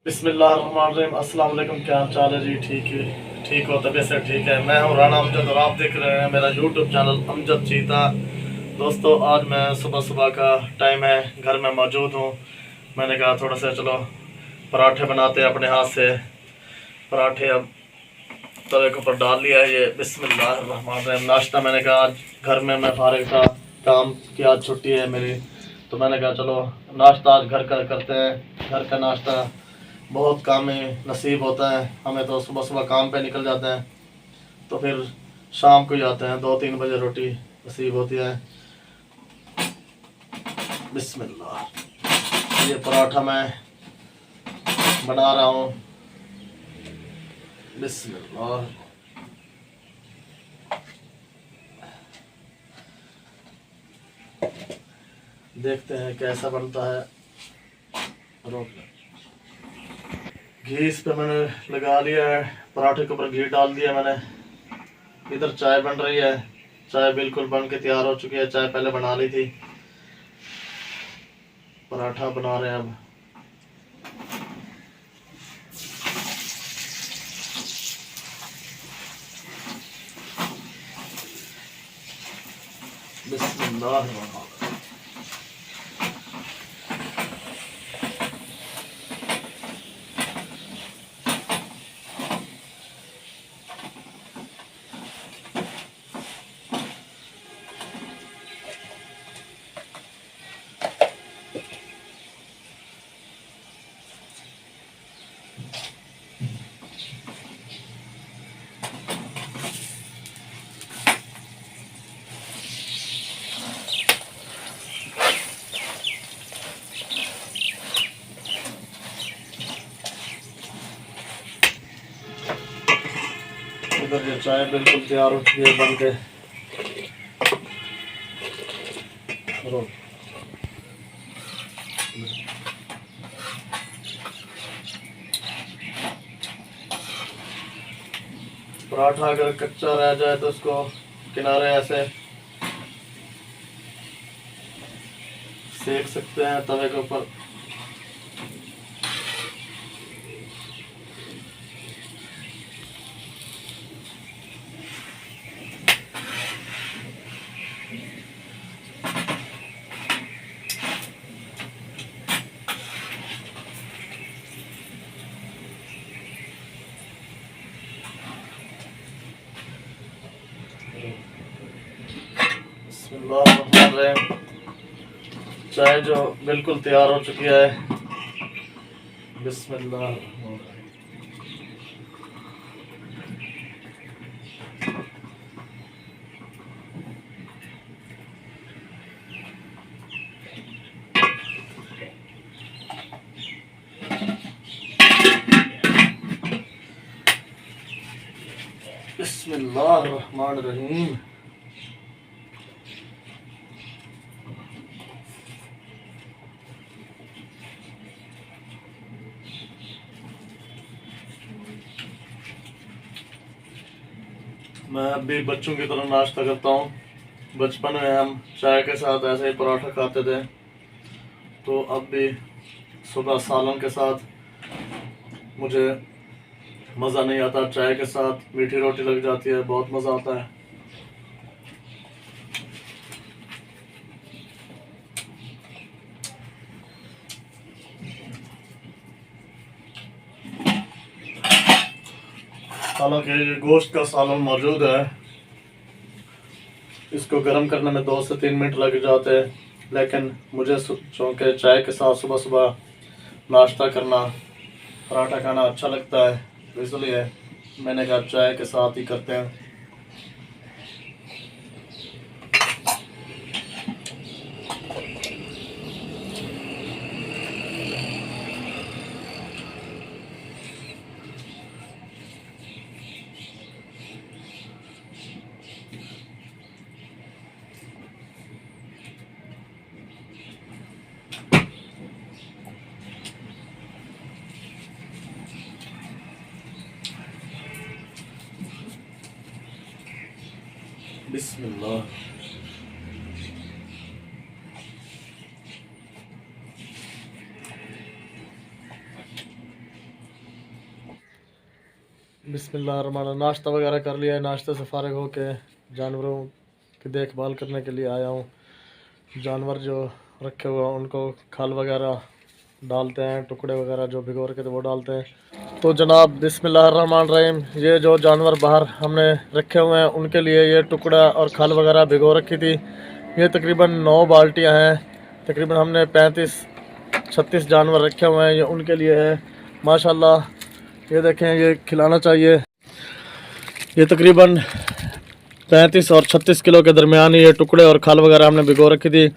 बिस्मिल्लाहिर्रहमानिर्रहीम। अस्सलाम वालेकुम। क्या हाल चाल है जी? ठीक हो? तबीयत से ठीक है? मैं हूँ राना अमजद और आप देख रहे हैं मेरा यूट्यूब चैनल अमजद चीता। दोस्तों, आज मैं सुबह सुबह का टाइम है, घर में मौजूद हूँ। मैंने कहा थोड़ा सा चलो पराठे बनाते हैं अपने हाथ से। पराठे अब तवे के ऊपर डाल लिया है। ये बिस्मिल्लाहिर्रहमानिर्रहीम। नाश्ता मैंने कहा आज घर में मैं फारिग था, काम की आज छुट्टी है मेरी, तो मैंने कहा चलो नाश्ता आज घर का करते हैं। घर का नाश्ता बहुत काम में नसीब होता है हमें, तो सुबह सुबह काम पे निकल जाते हैं तो फिर शाम को ही आते हैं, 2-3 बजे रोटी नसीब होती है। बिस्मिल्लाह। ये पराठा मैं बना रहा हूँ। बिस्मिल्लाह। देखते हैं कैसा बनता है। रोक घी इस पे मैंने लगा लिया है, पराठे के ऊपर घी डाल दिया मैंने। इधर चाय बन रही है, चाय बिल्कुल बन के तैयार हो चुकी है। चाय पहले बना ली थी, पराठा बना रहे हैं अब। बिस्मिल्लाह। इधर ये चाय बिल्कुल तैयार हो चुकी है बन के। पराठा अगर कच्चा रह जाए तो उसको किनारे ऐसे सेक सकते हैं तवे के ऊपर। बिस्मिल्लाह। चाय जो बिल्कुल तैयार हो चुकी है। बिस्मिल्लाह। बिस्मिल्लाहिर्रहमानिर्रहीम। मैं अभी बच्चों की तरह नाश्ता करता हूँ। बचपन में हम चाय के साथ ऐसे ही पराठा खाते थे, तो अब भी सुबह सालन के साथ मुझे मज़ा नहीं आता। चाय के साथ मीठी रोटी लग जाती है, बहुत मज़ा आता है। हालांकि गोश्त का सालन मौजूद है, इसको गर्म करने में 2 से 3 मिनट लग जाते हैं, लेकिन मुझे चूँकि चाय के साथ सुबह सुबह नाश्ता करना, पराठा खाना अच्छा लगता है, तो इसलिए मैंने कहा चाय के साथ ही करते हैं। बिस्मिल्लाह। बिस्मिल्लाह, नाश्ता वगैरह कर लिया है। नाश्ते से फारिग होके जानवरों की देखभाल करने के लिए आया हूँ। जानवर जो रखे हुए हैं उनको खल वगैरह डालते हैं, टुकड़े वगैरह जो भिगो रखे थे वो डालते हैं। तो जनाब बिस्मिल्लाहिर्रहमानिर्रहीम, ये जो जानवर बाहर हमने रखे हुए हैं उनके लिए ये टुकड़ा और खल वगैरह भिगो रखी थी। ये तकरीबन 9 बाल्टियाँ हैं। तकरीबन हमने 35-36 जानवर रखे हुए हैं, ये उनके लिए है। माशाल्लाह ये देखें, ये खिलाना चाहिए। ये तकरीबन 35 और 36 किलो के दरमियान ये टुकड़े और खाल वगैरह हमने भिगो रखी थी।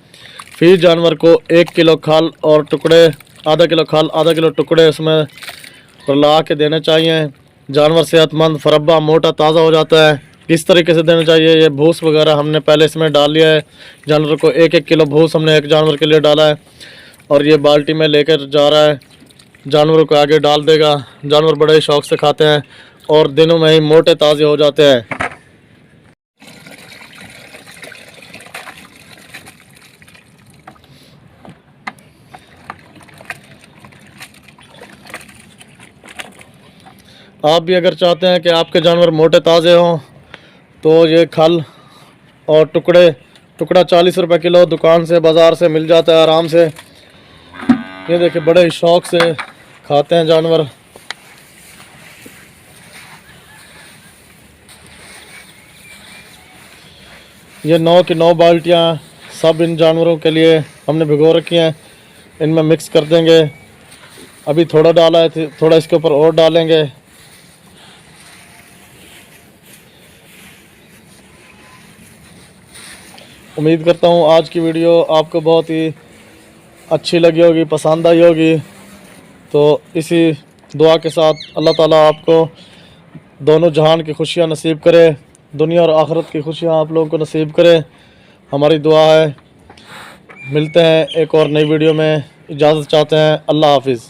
फी जानवर को 1 किलो खाल और टुकड़े, आधा किलो खाल आधा किलो टुकड़े उसमें रला के देने चाहिए। जानवर सेहतमंद, फरब्बा, मोटा, ताज़ा हो जाता है। किस तरीके से देना चाहिए, ये भूस वगैरह हमने पहले इसमें डाल लिया है। जानवर को 1-1 किलो भूस हमने एक जानवर के लिए डाला है और ये बाल्टी में लेकर जा रहा है, जानवरों को आगे डाल देगा। जानवर बड़े ही शौक़ से खाते हैं और दिनों में ही मोटे ताज़े हो जाते हैं। आप भी अगर चाहते हैं कि आपके जानवर मोटे ताज़े हों तो ये खल और टुकड़ा 40 रुपए किलो दुकान से, बाज़ार से मिल जाता है आराम से। ये देखिए बड़े ही शौक़ से खाते हैं जानवर। ये 9 की 9 बाल्टियाँ सब इन जानवरों के लिए हमने भिगो रखी हैं। इनमें मिक्स कर देंगे। अभी थोड़ा डाला है, थोड़ा इसके ऊपर और डालेंगे। उम्मीद करता हूँ आज की वीडियो आपको बहुत ही अच्छी लगी होगी, पसंद आई होगी। तो इसी दुआ के साथ अल्लाह ताला आपको दोनों जहान की खुशियाँ नसीब करे, दुनिया और आखिरत की खुशियाँ आप लोगों को नसीब करे, हमारी दुआ है। मिलते हैं एक और नई वीडियो में, इजाज़त चाहते हैं। अल्लाह हाफिज़।